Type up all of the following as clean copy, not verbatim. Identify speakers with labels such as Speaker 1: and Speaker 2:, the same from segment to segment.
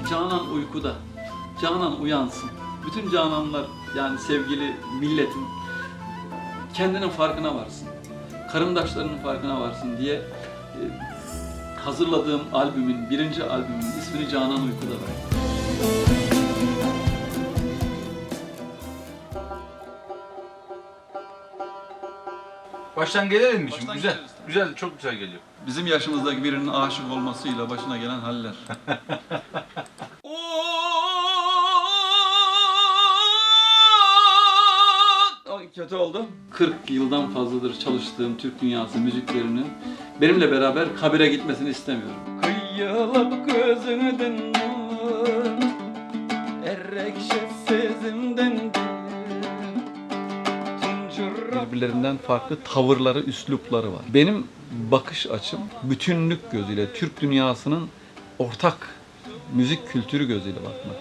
Speaker 1: Canan uykuda. Canan uyansın. Bütün cananlar, yani sevgili milletim, kendinin farkına varsın. Karındaşlarının farkına varsın diye hazırladığım albümün, birinci albümün ismini Canan Uykuda verdim.
Speaker 2: Baştan gelelim mi şimdi?
Speaker 1: Baştan
Speaker 2: Güzel.
Speaker 1: geliriz.
Speaker 2: Güzel, çok güzel geliyor.
Speaker 1: Bizim yaşımızdaki birinin aşık olmasıyla başına gelen haller. Kötü oldu. 40 yıldan fazladır çalıştığım Türk dünyası müziklerinin benimle beraber kabire gitmesini istemiyorum. Kıyılıp gözünden errek sezimden birbirlerinden farklı tavırları, üslupları var. Benim bakış açım bütünlük gözüyle, Türk dünyasının ortak müzik kültürü gözüyle bakmak.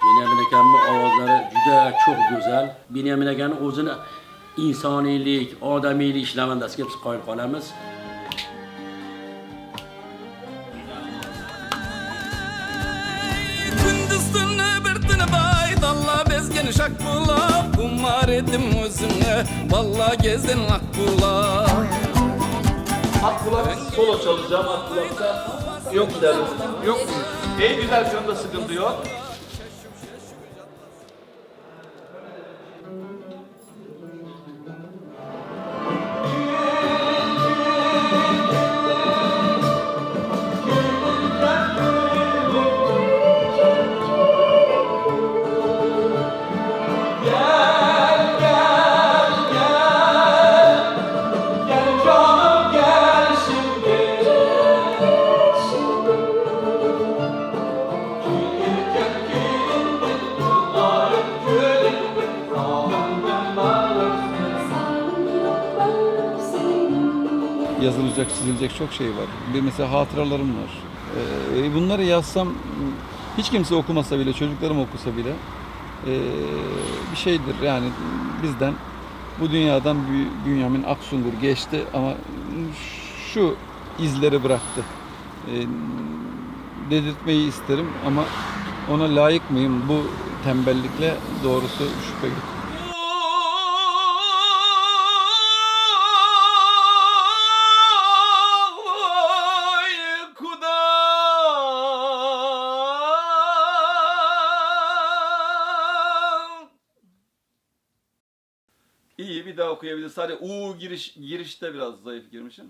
Speaker 3: Binyamin akamning ovozlari juda çok güzel. Binyamin akaning o'zini insoniylik, odamiylik ishlamandasiga biz qoyil qolamiz.
Speaker 4: Şakbula, kumar ettim özüne, vallahi gezdin akbula.
Speaker 1: Akbulak solo çalacağım, Akbulak'ta yok derim.
Speaker 2: Yok mu?
Speaker 1: En güzel sonunda sıkıntı yok. Yazılacak, çizilecek çok şey var. Bir mesela hatıralarım var. Bunları yazsam, hiç kimse okumasa bile, çocuklarım okusa bile bir şeydir. Yani bizden, bu dünyadan Bünyamin Aksungur geçti ama şu izleri bıraktı. Dedirtmeyi isterim ama ona layık mıyım bu tembellikle, doğrusu şüphe yok. İyi, bir daha okuyabiliriz. Sadece girişte biraz zayıf girmişim.